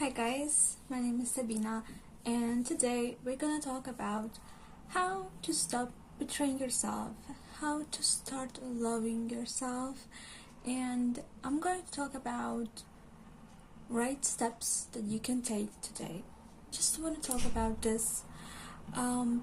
Hi guys, my name is Sabina, and today we're gonna talk about how to stop betraying yourself, how to start loving yourself, and I'm going to talk about right steps that you can take today. Just want to talk about this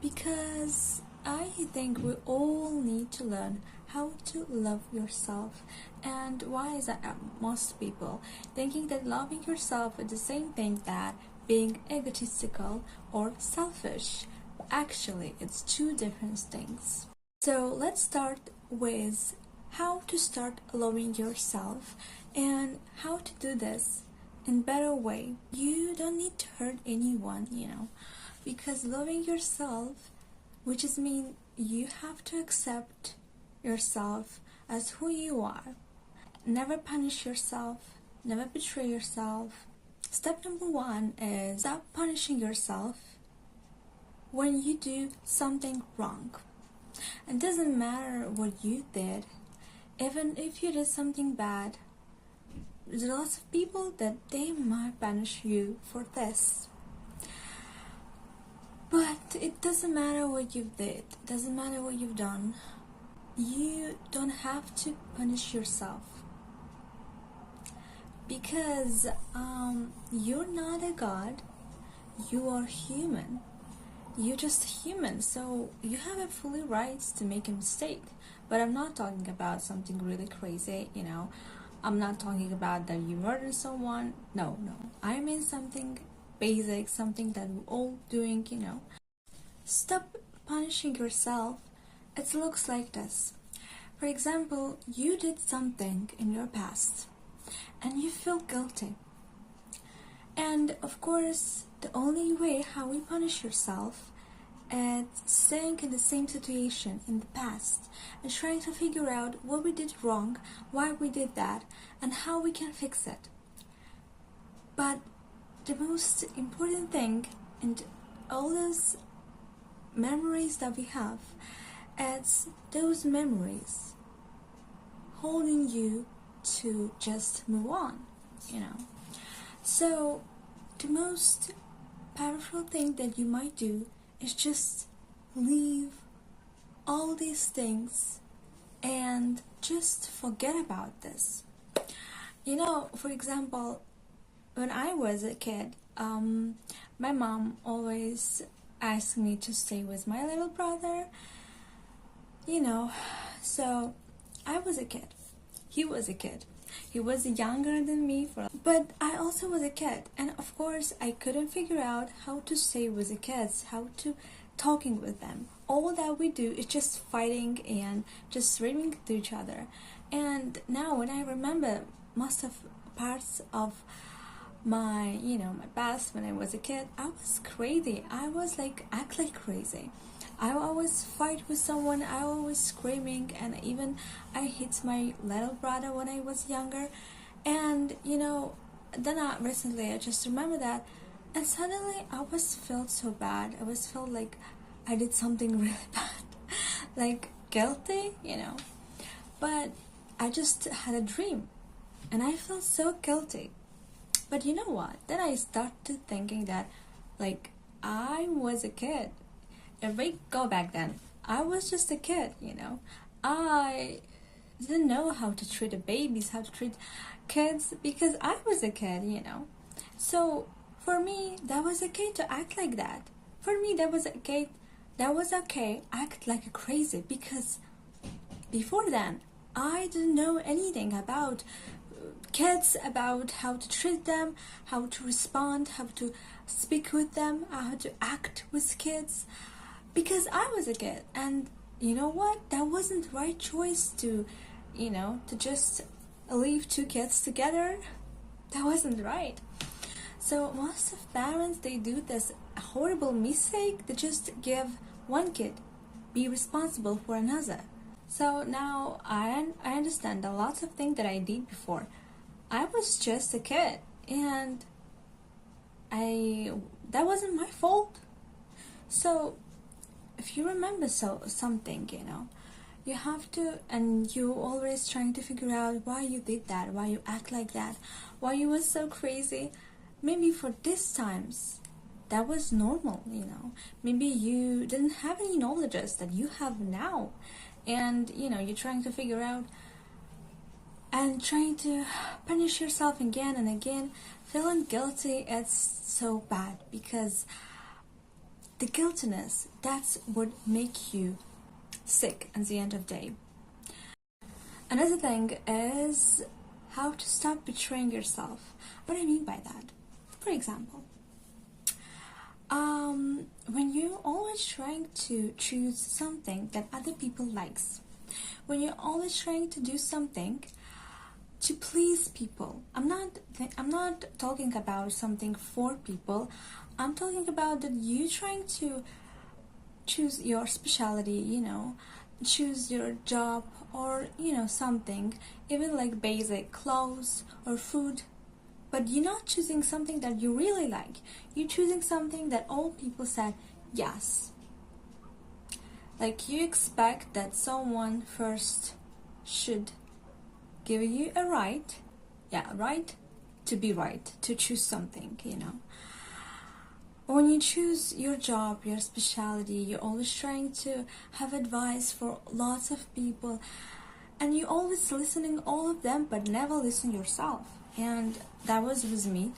because I think we all need to learn how to love yourself. And why is that? Most people thinking that loving yourself is the same thing that being egotistical or selfish. Actually, it's two different things. So let's start with how to start loving yourself and how to do this in better way. You don't need to hurt anyone, because loving yourself, which is mean you have to accept yourself as who you are. Never punish yourself, never betray yourself. Step number one is stop punishing yourself when you do something wrong. It doesn't matter what you did, even if you did something bad. There's lots of people that they might punish you for this. But it doesn't matter what you did, it doesn't matter what you've done. You don't have to punish yourself. Because you're not a god, you are human. You're just human, so you have a fully rights to make a mistake. But I'm not talking about something really crazy, I'm not talking about that you murdered someone. No. I mean something basic, something that we're all doing, Stop punishing yourself. It looks like this. For example, you did something in your past and you feel guilty. And of course, the only way how we punish yourself is staying in the same situation in the past and trying to figure out what we did wrong, why we did that, and how we can fix it. But the most important thing in all those memories that we have, it's those memories holding you to just move on, So the most powerful thing that you might do is just leave all these things and just forget about this. For example, when I was a kid, my mom always asked me to stay with my little brother, so I was a kid. He was a kid. He was younger than me, but I also was a kid, and of course I couldn't figure out how to stay with the kids, how to talking with them. All that we do is just fighting and just screaming to each other. And now when I remember most of parts of my past when I was a kid, I was crazy. I was act like crazy. I always fight with someone, I always screaming, and even I hit my little brother when I was younger. And then recently I just remember that, and suddenly I was felt so bad. I was felt like I did something really bad, like guilty, But I just had a dream, and I felt so guilty. But you know what? Then I started thinking that, I was a kid. If we go back then, I was just a kid, I didn't know how to treat the babies, how to treat kids, because I was a kid, So for me, that was okay to act like that. For me, that was okay, act like a crazy, because before then, I didn't know anything about kids, about how to treat them, how to respond, how to speak with them, how to act with kids, because I was a kid. And you know what? That wasn't the right choice to just leave two kids together. That wasn't right. So most of parents, they do this horrible mistake. They just give one kid, be responsible for another. So now I understand a lot of things that I did before. I was just a kid, and that wasn't my fault. So if you remember something, you have to, and you always trying to figure out why you did that, why you act like that, why you were so crazy. maybe for these times that was normal, maybe you didn't have any knowledges that you have now, and you're trying to figure out and trying to punish yourself again and again. Feeling guilty, it's so bad, because the guiltiness, that's what make you sick at the end of the day. Another thing is how to stop betraying yourself. What do I mean by that? For example, when you're always trying to choose something that other people likes, when you're always trying to do something to please people, I'm not talking about something for people. I'm talking about that you trying to choose your specialty, choose your job, or something, even like basic clothes or food. But you're not choosing something that you really like. You're choosing something that all people said yes. Like, you expect that someone first should give you a right to be right, to choose something, When you choose your job, your specialty, you're always trying to have advice for lots of people, and you're always listening all of them, but never listen yourself. And that was with me.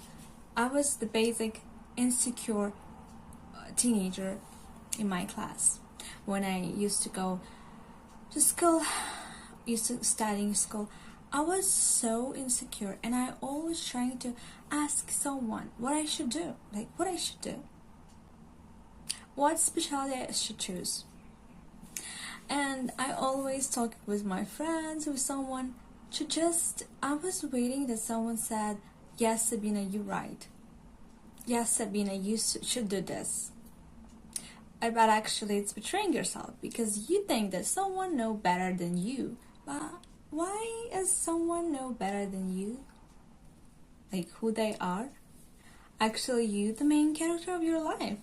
I was the basic insecure teenager in my class when I used to go to school, used to studying school. I was so insecure, and I always trying to ask someone what I should do, what specialty I should choose. And I always talk with my friends, with someone, I was waiting that someone said, yes, Sabina, you're right. Yes, Sabina, you should do this. But actually, it's betraying yourself, because you think that someone know better than you. But why is someone know better than you? Like, who they are? Actually, you the main character of your life.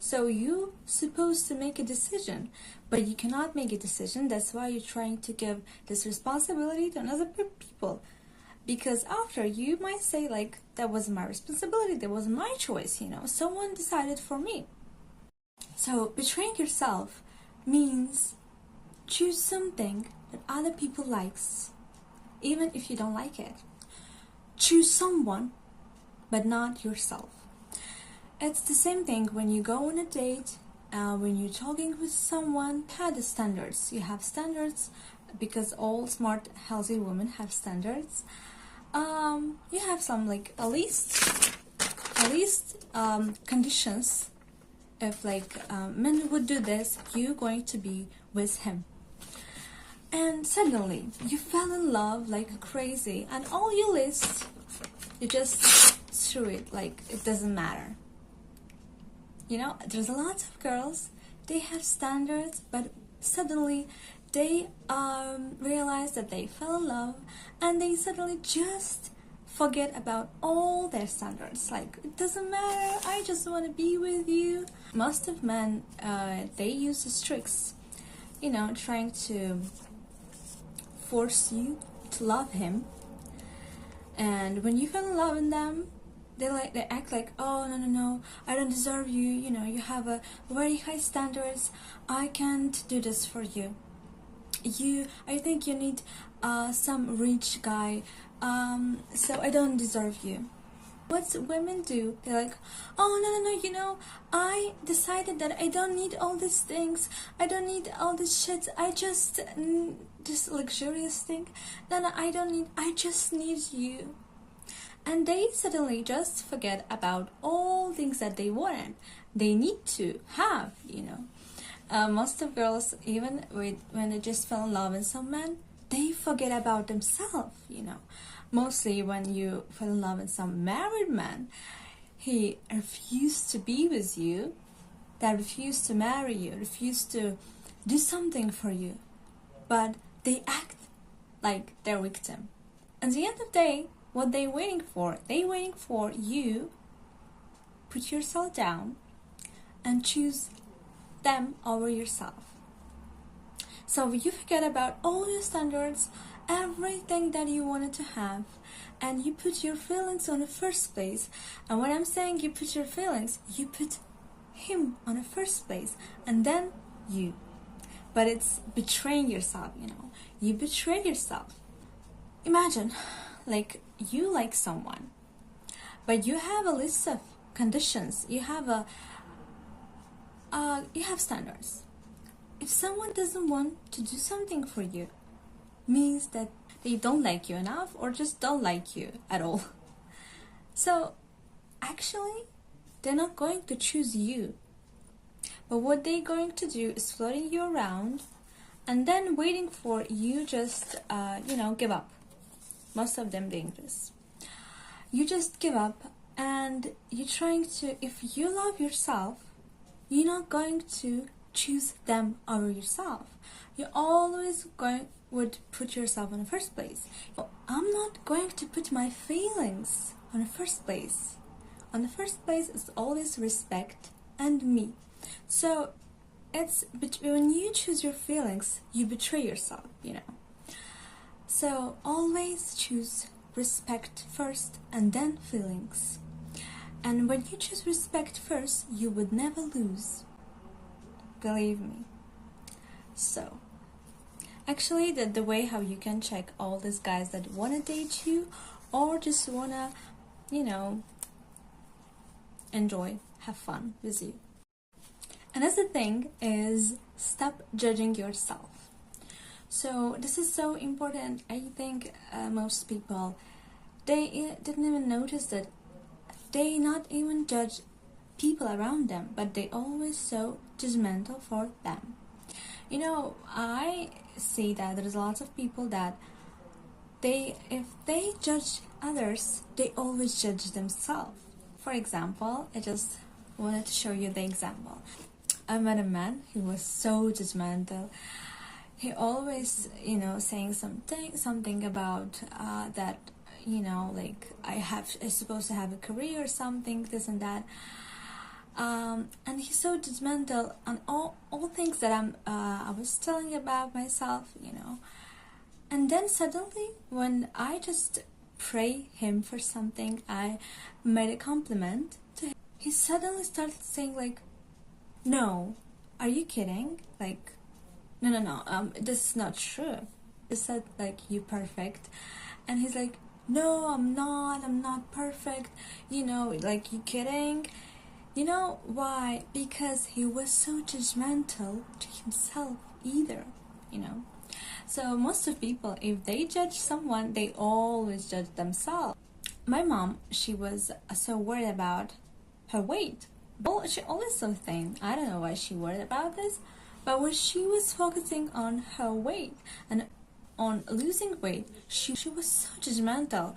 So you supposed to make a decision, but you cannot make a decision. That's why you're trying to give this responsibility to another people. Because after, you might say, like, that was my responsibility, that was my choice, someone decided for me. So betraying yourself means choose something that other people likes, even if you don't like it. Choose someone, but not yourself. It's the same thing when you go on a date, when you're talking with someone. Have the standards. You have standards, because all smart, healthy women have standards. You have some, like, at least conditions. If men would do this, you're going to be with him. And suddenly you fell in love like crazy, and all you list, you just threw it, like it doesn't matter. There's a lot of girls, they have standards, but suddenly they realize that they fell in love, and they suddenly just forget about all their standards. Like, it doesn't matter, I just want to be with you. Most of men, they use these tricks, trying to force you to love him. And when you fell in love with them, they act like, oh, no, I don't deserve you, you have a very high standards, I can't do this for you. I think you need some rich guy, so I don't deserve you. What women do, they're like, oh, no, I decided that I don't need all these things, I don't need all this shit, I just this luxurious thing, no, I don't need, I just need you. And they suddenly just forget about all things that they wanted, they need to have, most of girls, even when they just fell in love with some man, they forget about themselves, Mostly when you fall in love with some married man, he refused to be with you, that refused to marry you, refused to do something for you, but they act like they're victim. At the end of the day, what they waiting for? They waiting for you put yourself down and choose them over yourself. So you forget about all your standards everything that you wanted to have, and you put your feelings on the first place. And when I'm saying you put your feelings, you put him on the first place, and then you. But it's betraying yourself, You betray yourself. Imagine, like, you like someone, but you have a list of conditions. You have standards. If someone doesn't want to do something for you, means that they don't like you enough or just don't like you at all. So actually, they're not going to choose you. But what they're going to do is floating you around and then waiting for you just, give up. Most of them doing this. You just give up, and you're trying to, if you love yourself, you're not going to choose them over yourself. You always would put yourself in the first place. I'm not going to put my feelings on the first place. On the first place is always respect and me. So it's when you choose your feelings, you betray yourself, So always choose respect first and then feelings. And when you choose respect first, you would never lose. Believe me. So actually, the way how you can check all these guys that want to date you or just want to, enjoy, have fun with you. Another thing is stop judging yourself. So this is so important. I think most people, they didn't even notice that they not even judge people around them, but they always so judgmental for them. I see that there's lots of people that if they judge others, they always judge themselves. For example, I just wanted to show you the example. I met a man who was so judgmental. He always, saying something about that, like I'm supposed to have a career or something, this and that. And he's so judgmental on all things that I was telling about myself, And then suddenly, when I just pray him for something, I made a compliment to him, he suddenly started saying like, "No, are you kidding? Like, no, this is not true." I said like, "You perfect," and he's like, "No, I'm not perfect. Like, you kidding?" You know why? Because he was so judgmental to himself either, So most of people, if they judge someone, they always judge themselves. My mom, she was so worried about her weight. Well, she always so thin. I don't know why she worried about this, but when she was focusing on her weight and on losing weight, she was so judgmental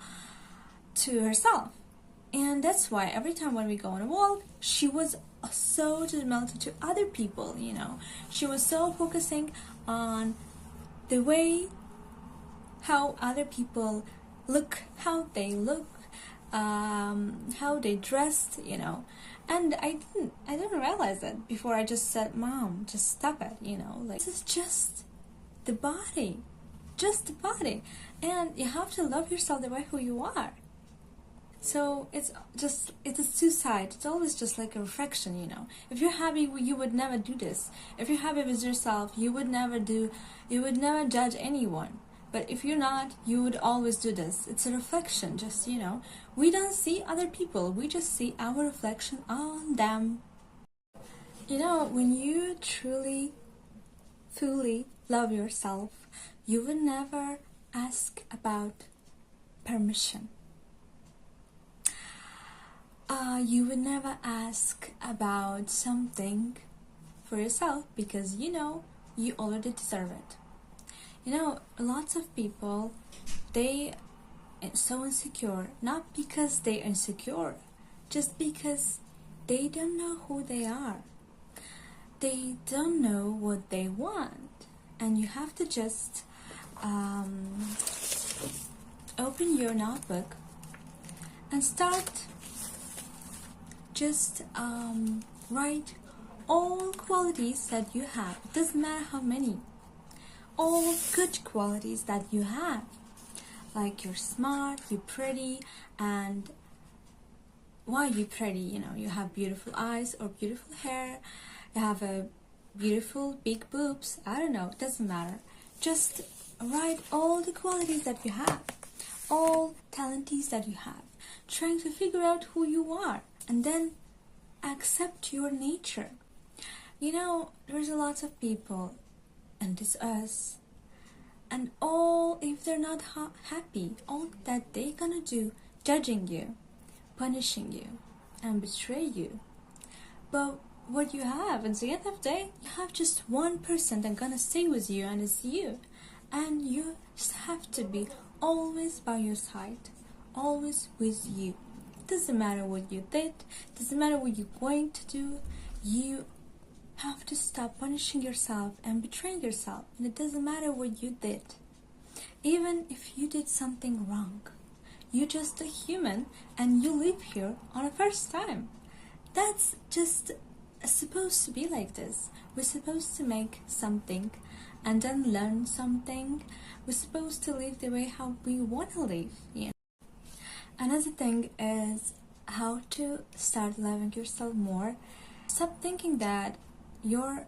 to herself. And that's why every time when we go on a walk, she was so judgmental to other people, She was so focusing on the way how other people look, how they look, how they dressed, And I didn't realize it before. I just said, "Mom, just stop it," Like, this is just the body, and you have to love yourself the way who you are. So it's a suicide. It's always just like a reflection, If you're happy, you would never do this. If you're happy with yourself, you would never judge anyone. But if you're not, you would always do this. It's a reflection, just, we don't see other people. We just see our reflection on them. When you truly, fully love yourself, you would never ask about permission. You would never ask about something for yourself because you already deserve it. Lots of people, they are so insecure, not because they're insecure, just because they don't know who they are. They don't know what they want. And you have to just open your notebook and start just write all qualities that you have. It doesn't matter how many. all good qualities that you have. Like you're smart, you're pretty, and why are you pretty? You have beautiful eyes or beautiful hair, you have a beautiful big boobs, I don't know, it doesn't matter. Just write all the qualities that you have, all talents that you have, trying to figure out who you are, and then accept your nature. There's a lot of people, and it's us, and all, if they're not happy, all that they gonna do, judging you, punishing you, and betray you. But what you have at the end of the day, you have just one person that's gonna stay with you, and it's you. And you just have to be always by your side, always with you. Doesn't matter what you did, doesn't matter what you're going to do, you have to stop punishing yourself and betraying yourself. And it doesn't matter what you did, even if you did something wrong. You're just a human, and you live here on a first time. That's just supposed to be like this. We're supposed to make something and then learn something. We're supposed to live the way how we want to live. Another thing is how to start loving yourself more. Stop thinking that you're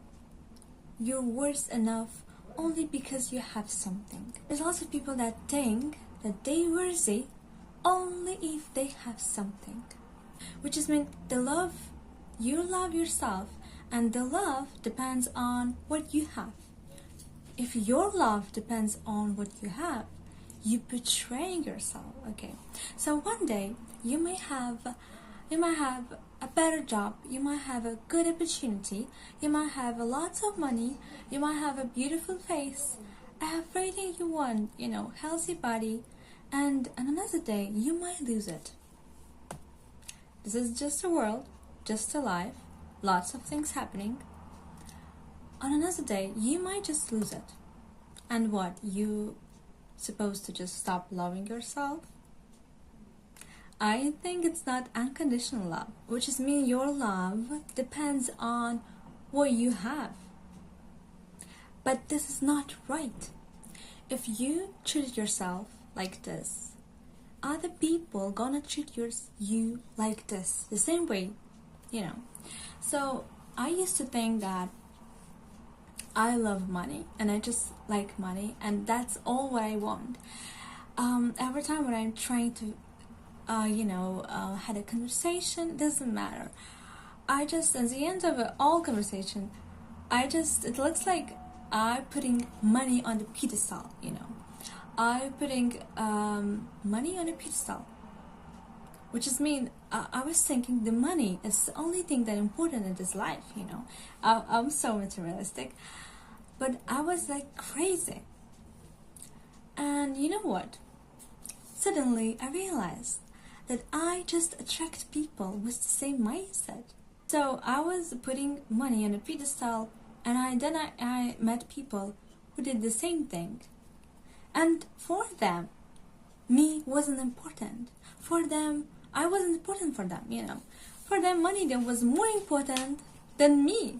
worth enough only because you have something. There's lots of people that think that they're worthy only if they have something, which is mean you love yourself, and the love depends on what you have. If your love depends on what you have, you're betraying yourself. Okay, so one day you might have a better job, you might have a good opportunity, you might have lots of money, you might have a beautiful face, everything you want, healthy body, and on another day you might lose it. This is just a world, just a life, lots of things happening. On another day you might just lose it. And what, you supposed to just stop loving yourself? I think it's not unconditional love, which is mean your love depends on what you have. But this is not right. If you treat yourself like this, other people gonna treat you like this, the same way, So I used to think that I love money, and I just like money, and that's all what I want. Every time when I'm trying to had a conversation, doesn't matter, I just, at the end of all conversation, it looks like I'm putting money on the pedestal, I'm putting money on a pedestal, which is mean I was thinking the money is the only thing that important in this life, I'm so materialistic, but I was like crazy. And you know what? Suddenly I realized that I just attract people with the same mindset. So I was putting money on a pedestal, and then I met people who did the same thing. And for them, me wasn't important. For them, I wasn't important for them, For them, money then was more important than me.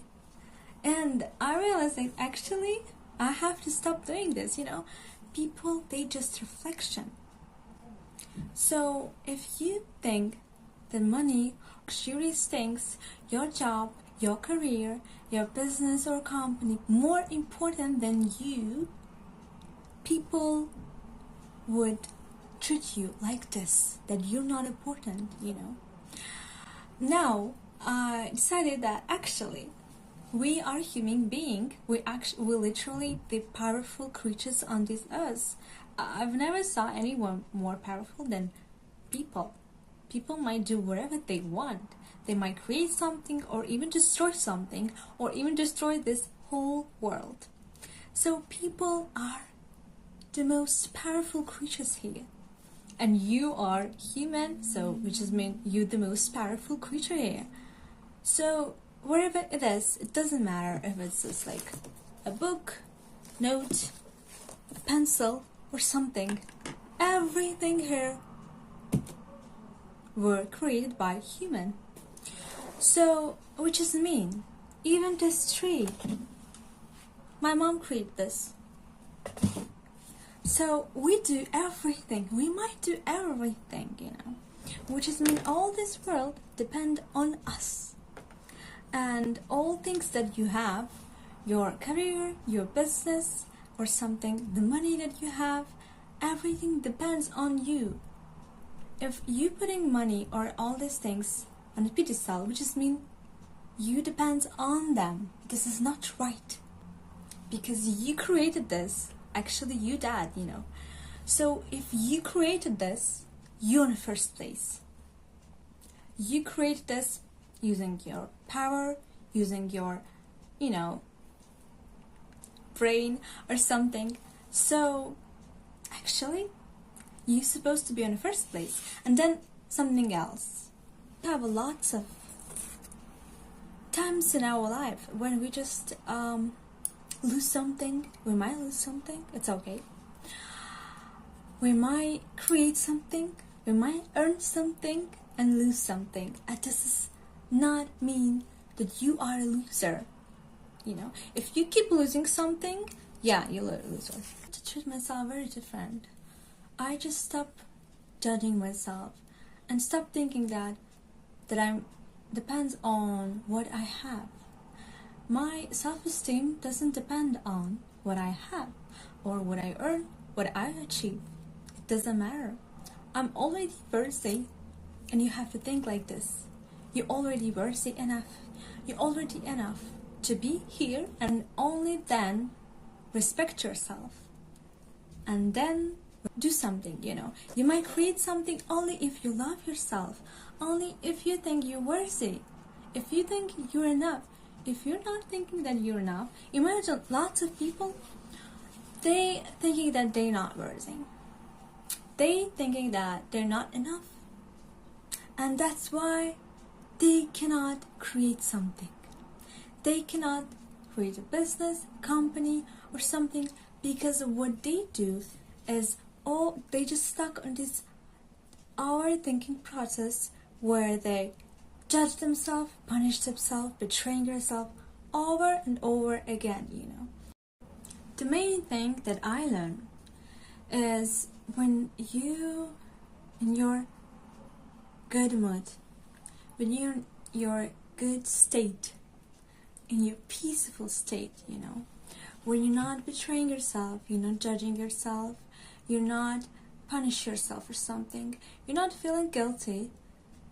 And I realized that actually, I have to stop doing this, People, they just reflection. So if you think that money, luxurious things, your job, your career, your business or company more important than you, people would treat you like this, that you're not important, Now, I decided that actually, we are human beings. We're literally the powerful creatures on this earth. I've never saw anyone more powerful than people. People might do whatever they want. They might create something, or even destroy something, or even destroy this whole world. So people are the most powerful creatures here. And you are human, so which is mean you're the most powerful creature here. So whatever it is, it doesn't matter if it's just like a book, note, a pencil, or something. Everything here were created by human. So, which is mean, even this tree, my mom created this. So we do everything. We might do everything, which is mean all this world depend on us. And all things that you have, your career, your business, or something, the money that you have, everything depends on you. If you putting money or all these things on a pedestal, which is mean you depends on them, this is not right. Because you created this, actually you dad, So if you created this, you're in the first place. You created this using your power, using your, brain or something. So actually, you're supposed to be in the first place. And then something else. We have lots of times in our life when we just lose something. We might lose something. It's okay. We might create something. We might earn something and lose something. And this does not mean that you are a loser. If you keep losing something, yeah, you're a loser. To treat myself very different. I just stop judging myself and stop thinking that I'm depends on what I have. My self-esteem doesn't depend on what I have or what I earn, what I achieve. It doesn't matter. I'm already worthy, and you have to think like this. You're already worthy enough. You're already enough to be here, and only then respect yourself. And then do something, You might create something only if you love yourself, only if you think you're worthy, if you think you're enough. If you're not thinking that you're enough, imagine lots of people, they thinking that they're not worthy. They thinking that they're not enough. And that's why they cannot create something. They cannot create a business, company, or something, because what they do is they just stuck on this our thinking process where they judge themselves, punish themselves, betraying themselves over and over again, The main thing that I learned is when you in your good mood, when you're in your good state, in your peaceful state, when you're not betraying yourself, you're not judging yourself, you're not punish yourself for something, you're not feeling guilty,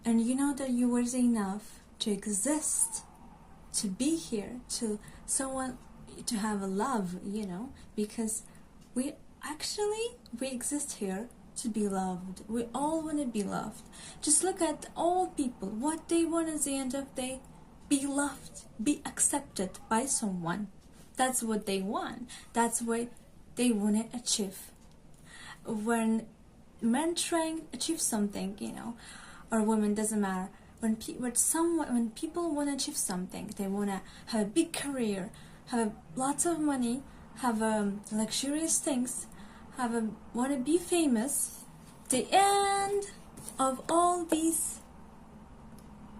and you know that you were enough to exist, to be here, to someone, to have a love, because we exist here to be loved. We all want to be loved. Just look at all people. What they want at the end of the day, be loved, be accepted by someone. That's what they want. That's what they want to achieve. When men trying to achieve something, or women, doesn't matter. When people want to achieve something, they want to have a big career, have lots of money, have luxurious things, want to be famous. The end of all these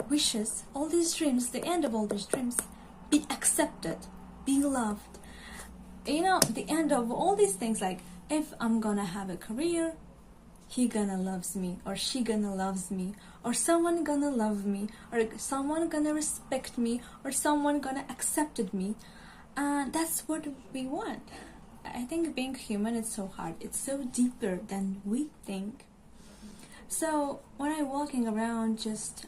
wishes, all these dreams, the end of all these dreams, be accepted, be loved. The end of all these things, like if I'm gonna have a career, he gonna loves me, or she gonna loves me, or someone gonna love me, or someone gonna respect me, or someone gonna accepted me. And that's what we want. I think being human is so hard. It's so deeper than we think. So when I'm walking around, just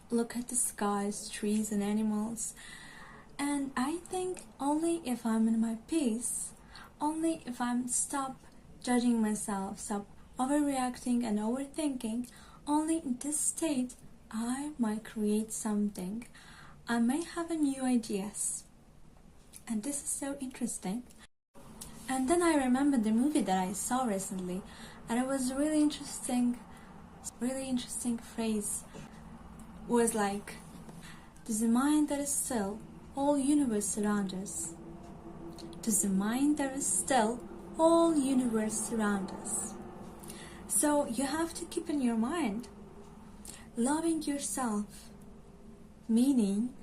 look at the skies, trees, and animals, and I think only if I'm in my peace, only if I'm stop judging myself, stop overreacting and overthinking, only in this state I might create something. I may have a new ideas. And this is so interesting. And then I remember the movie that I saw recently, and it was really interesting phrase was like, "Does the mind that is still, all universe surround us? Does the mind that is still, all universe surround us?" So you have to keep in your mind, loving yourself, meaning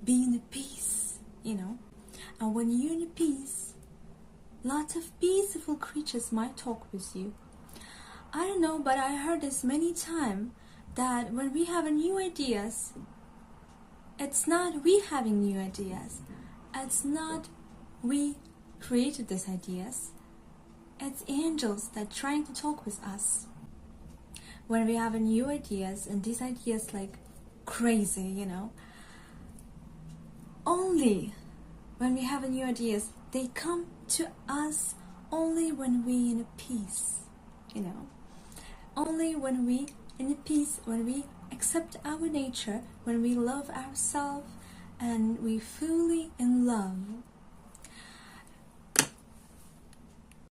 being at peace, And when you're in peace, lots of peaceful creatures might talk with you. I don't know, but I heard this many times that when we have new ideas, it's not we having new ideas. It's not we created these ideas. It's angels that trying to talk with us. When we have new ideas, and these ideas like crazy, only when we have new ideas, they come to us only when we in a peace, only when we in a peace, when we accept our nature, when we love ourselves, and we fully in love